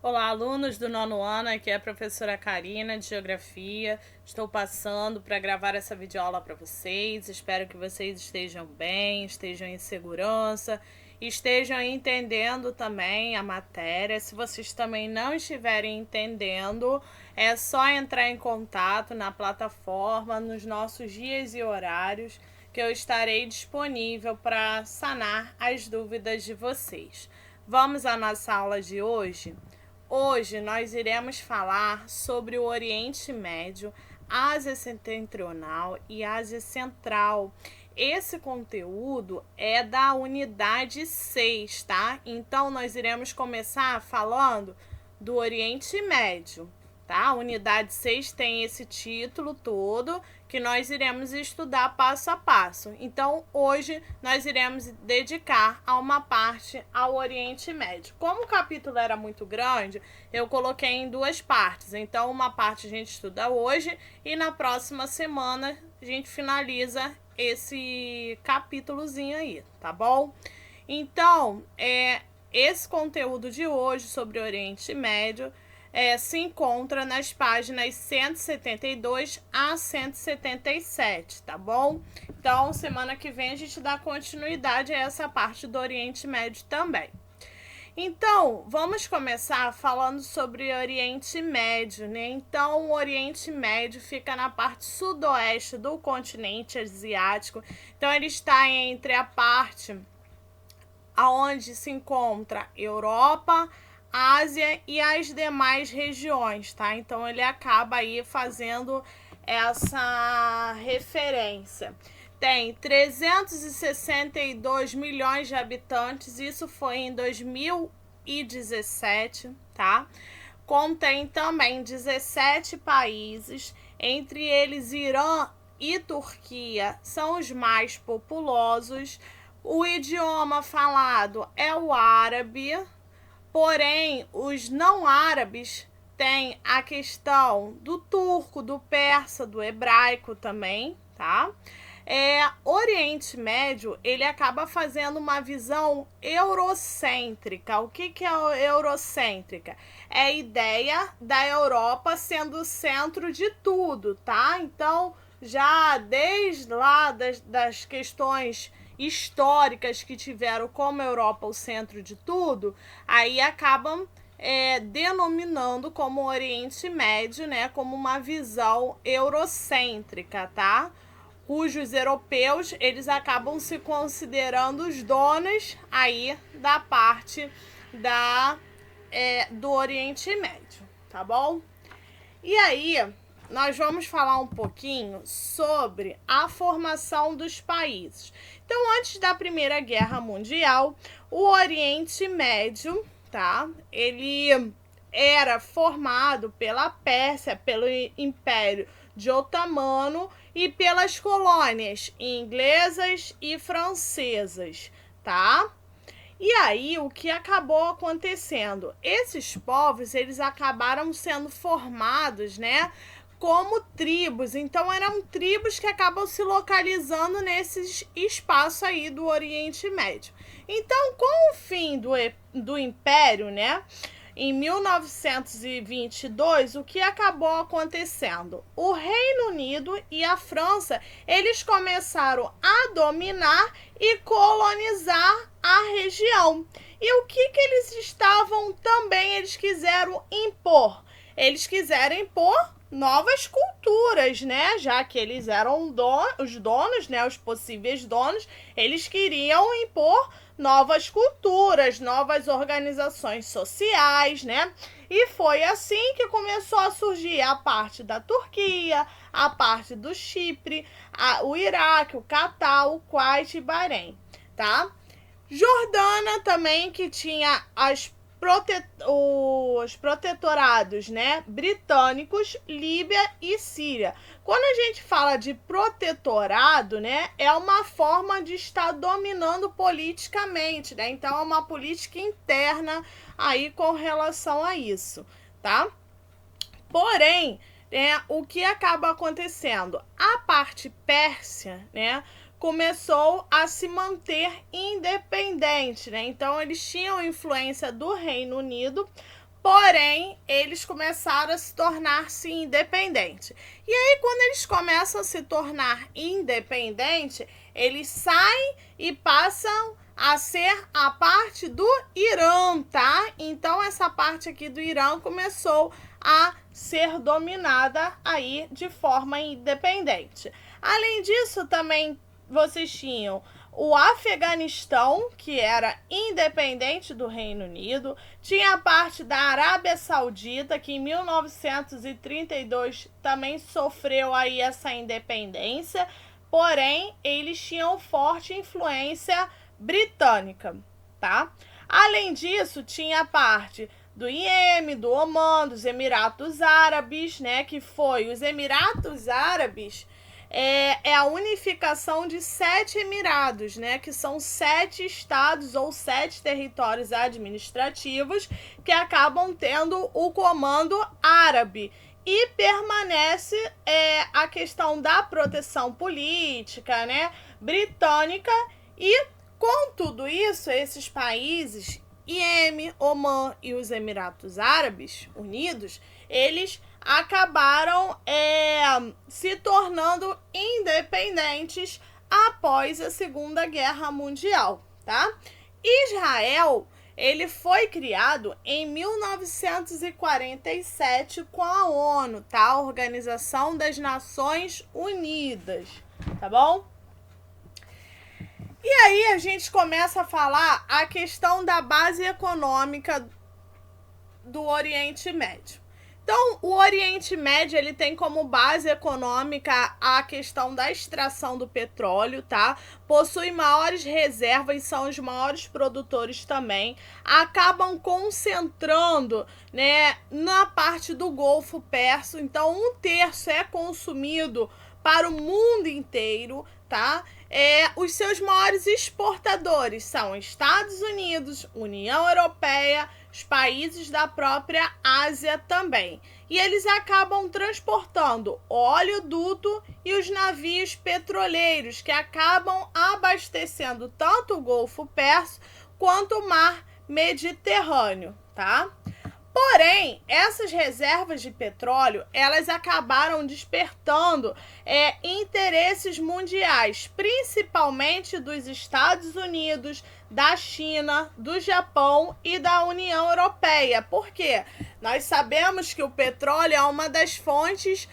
Olá, alunos do nono ano, aqui é a professora Karina de Geografia. Estou passando para gravar essa videoaula para vocês. Espero que vocês estejam bem, estejam em segurança, estejam entendendo também a matéria. Se vocês também não estiverem entendendo, é só entrar em contato na plataforma, nos nossos dias e horários, que eu estarei disponível para sanar as dúvidas de vocês. Vamos à nossa aula de hoje? Hoje nós iremos falar sobre o Oriente Médio, Ásia Setentrional e Ásia Central. Esse conteúdo é da unidade 6, tá? Então nós iremos começar falando do Oriente Médio, tá? A unidade 6 tem esse título todo que nós iremos estudar passo a passo. Então, hoje nós iremos dedicar a uma parte ao Oriente Médio. Como o capítulo era muito grande, eu coloquei em duas partes. Então, uma parte a gente estuda hoje e na próxima semana a gente finaliza esse capítulozinho aí, tá bom? Então, esse conteúdo de hoje sobre o Oriente Médio se encontra nas páginas 172 a 177, tá bom? Então, semana que vem a gente dá continuidade a essa parte do Oriente Médio também. Então, vamos começar falando sobre o Oriente Médio, né? Então, o Oriente Médio fica na parte sudoeste do continente asiático. Então, ele está entre a parte aonde se encontra Europa, Ásia e as demais regiões, tá? Então ele acaba aí fazendo essa referência. Tem 362 milhões de habitantes, isso foi em 2017, tá? Contém também 17 países, entre eles Irã e Turquia são os mais populosos. O idioma falado é o árabe, porém, os não árabes têm a questão do turco, do persa, do hebraico também, tá? Oriente Médio, ele acaba fazendo uma visão eurocêntrica. O que é eurocêntrica? É a ideia da Europa sendo o centro de tudo, tá? Então, já desde lá das questões históricas que tiveram como Europa o centro de tudo, aí acabam denominando como Oriente Médio, né, como uma visão eurocêntrica, tá? Cujos europeus, eles acabam se considerando os donos aí da parte do Oriente Médio, tá bom? E aí, nós vamos falar um pouquinho sobre a formação dos países. Então, antes da Primeira Guerra Mundial, o Oriente Médio, tá? Ele era formado pela Pérsia, pelo Império de Otomano e pelas colônias inglesas e francesas, tá? E aí, o que acabou acontecendo? Esses povos, eles acabaram sendo formados, né, como tribos. Então, eram tribos que acabam se localizando nesses espaços aí do Oriente Médio. Então, com o fim do Império, né, em 1922, o que acabou acontecendo? O Reino Unido e a França, eles começaram a dominar e colonizar a região. E o que eles estavam também, eles quiseram impor? Eles quiseram impor novas culturas, né? Já que eles eram os donos, né? Os possíveis donos, eles queriam impor novas culturas, novas organizações sociais, né? E foi assim que começou a surgir a parte da Turquia, a parte do Chipre, o Iraque, o Catar, o Kuwait e Bahrein, tá? Jordânia também, que tinha os protetorados, né, britânicos, Líbia e Síria. Quando a gente fala de protetorado, né, é uma forma de estar dominando politicamente, né? Então é uma política interna aí com relação a isso, tá? Porém, o que acaba acontecendo? A parte pérsia, né, começou a se manter independente, né? Então eles tinham influência do Reino Unido, Porém, eles começaram a se tornar-se independentes. E aí, quando eles começam a se tornar independentes, eles saem e passam a ser a parte do Irã, tá? Então, essa parte aqui do Irã começou a ser dominada aí de forma independente. Além disso, também vocês tinham o Afeganistão, que era independente do Reino Unido, tinha a parte da Arábia Saudita, que em 1932 também sofreu aí essa independência, porém, eles tinham forte influência britânica, tá? Além disso, tinha a parte do Iêmen, do Omã, dos Emiratos Árabes, né, que foi os Emiratos Árabes, é a unificação de 7 emirados, né, que são 7 estados ou 7 territórios administrativos que acabam tendo o comando árabe. E permanece a questão da proteção política, né, britânica. E com tudo isso, esses países, Iêmen, Omã e os Emiratos Árabes Unidos, eles acabaram se tornando independentes após a Segunda Guerra Mundial, tá? Israel, ele foi criado em 1947 com a ONU, tá? A Organização das Nações Unidas, tá bom? E aí a gente começa a falar a questão da base econômica do Oriente Médio. Então, o Oriente Médio, ele tem como base econômica a questão da extração do petróleo, tá? Possui maiores reservas, são os maiores produtores também. Acabam concentrando, né, na parte do Golfo Pérsico. Então, 1/3 é consumido para o mundo inteiro, tá? Os seus maiores exportadores são Estados Unidos, União Europeia, os países da própria Ásia também. E eles acabam transportando oleoduto e os navios petroleiros, que acabam abastecendo tanto o Golfo Pérsico quanto o Mar Mediterrâneo, tá? Porém, essas reservas de petróleo, elas acabaram despertando interesses mundiais, principalmente dos Estados Unidos, da China, do Japão e da União Europeia. Por quê? Nós sabemos que o petróleo é uma das fontes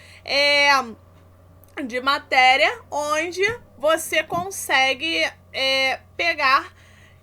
de matéria onde você consegue pegar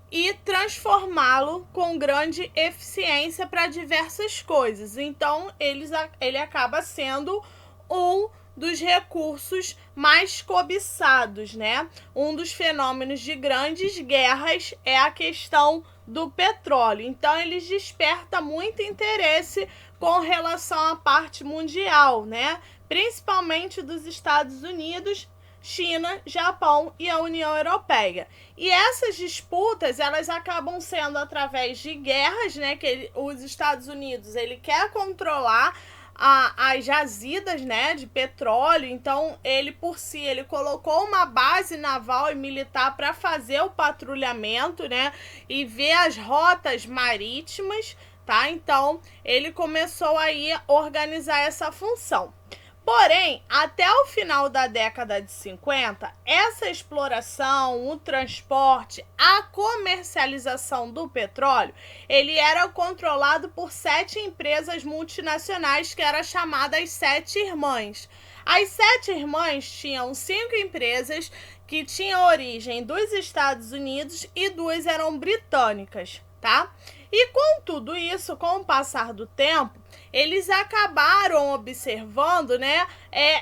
e transformá-lo com grande eficiência para diversas coisas. Então, ele acaba sendo um dos recursos mais cobiçados, né? Um dos fenômenos de grandes guerras é a questão do petróleo. Então, ele desperta muito interesse com relação à parte mundial, né? Principalmente dos Estados Unidos, China, Japão e a União Europeia. E essas disputas, elas acabam sendo através de guerras, né? Que os Estados Unidos, ele quer controlar as jazidas, né, de petróleo. Então, ele por si, ele colocou uma base naval e militar para fazer o patrulhamento, né, e ver as rotas marítimas, tá? Então, ele começou aí a organizar essa função. Porém, até o final da década de 50, essa exploração, o transporte, a comercialização do petróleo, ele era controlado por 7 empresas multinacionais que eram chamadas 7 Irmãs. As 7 Irmãs tinham 5 empresas que tinham origem dos Estados Unidos e 2 eram britânicas, tá? E com tudo isso, com o passar do tempo, eles acabaram observando, né,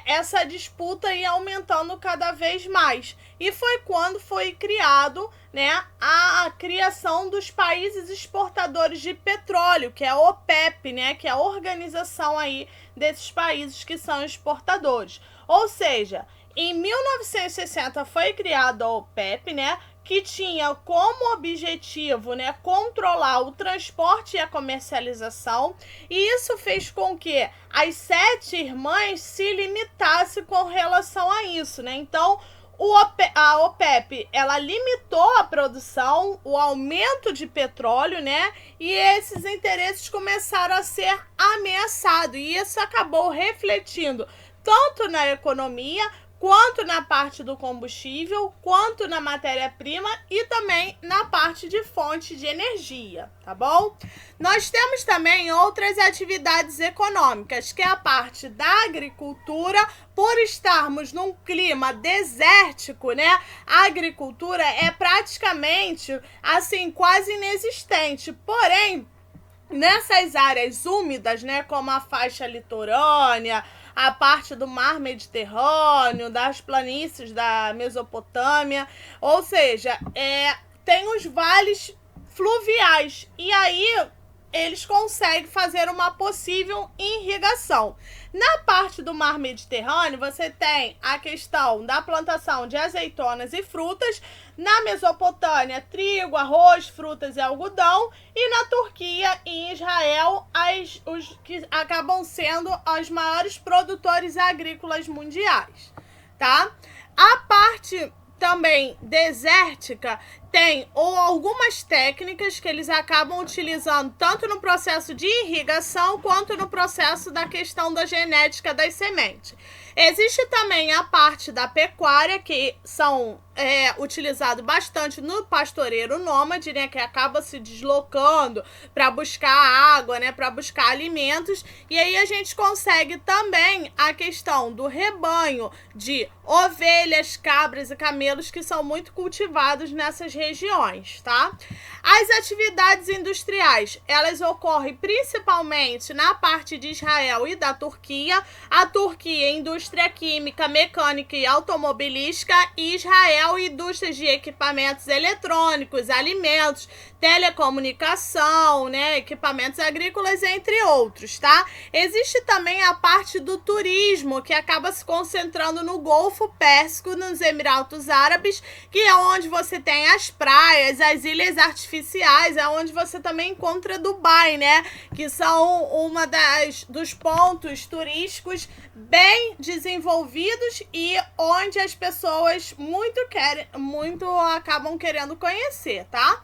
essa disputa e aumentando cada vez mais. E foi quando foi criado, né, a criação dos países exportadores de petróleo, que é a OPEP, né, que é a organização aí desses países que são exportadores. Ou seja, em 1960 foi criada a OPEP, né, que tinha como objetivo, né, controlar o transporte e a comercialização, e isso fez com que as 7 irmãs se limitassem com relação a isso, né? Então, A OPEP, ela limitou a produção, o aumento de petróleo, né? E esses interesses começaram a ser ameaçados. E isso acabou refletindo tanto na economia, quanto na parte do combustível, quanto na matéria-prima e também na parte de fonte de energia, tá bom? Nós temos também outras atividades econômicas, que é a parte da agricultura. Por estarmos num clima desértico, né? A agricultura é praticamente, assim, quase inexistente. Porém, nessas áreas úmidas, né, como a faixa litorânea, a parte do mar Mediterrâneo, das planícies da Mesopotâmia, ou seja, tem os vales fluviais, e aí eles conseguem fazer uma possível irrigação. Na parte do mar Mediterrâneo, você tem a questão da plantação de azeitonas e frutas. Na Mesopotâmia, trigo, arroz, frutas e algodão. E na Turquia e Israel, os que acabam sendo os maiores produtores agrícolas mundiais, tá? A parte também desértica tem algumas técnicas que eles acabam utilizando tanto no processo de irrigação quanto no processo da questão da genética das sementes. Existe também a parte da pecuária, que são utilizado bastante no pastoreiro nômade, né, que acaba se deslocando para buscar água, né, para buscar alimentos. E aí a gente consegue também a questão do rebanho de ovelhas, cabras e camelos, que são muito cultivados nessas regiões, tá? As atividades industriais, elas ocorrem principalmente na parte de Israel e da Turquia. A Turquia, indústria química, mecânica e automobilística, e Israel, indústrias de equipamentos eletrônicos, alimentos, telecomunicação, né, equipamentos agrícolas, entre outros, tá? Existe também a parte do turismo, que acaba se concentrando no Golfo Pérsico, nos Emirados Árabes, que é onde você tem as praias, as ilhas artificiais, é onde você também encontra Dubai, né, que são uma dos pontos turísticos bem desenvolvidos e onde as pessoas muito acabam querendo conhecer, tá?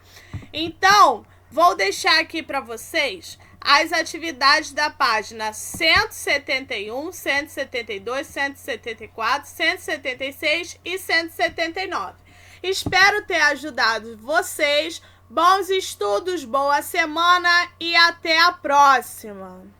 Então, vou deixar aqui para vocês as atividades da página 171, 172, 174, 176 e 179. Espero ter ajudado vocês. Bons estudos, boa semana e até a próxima!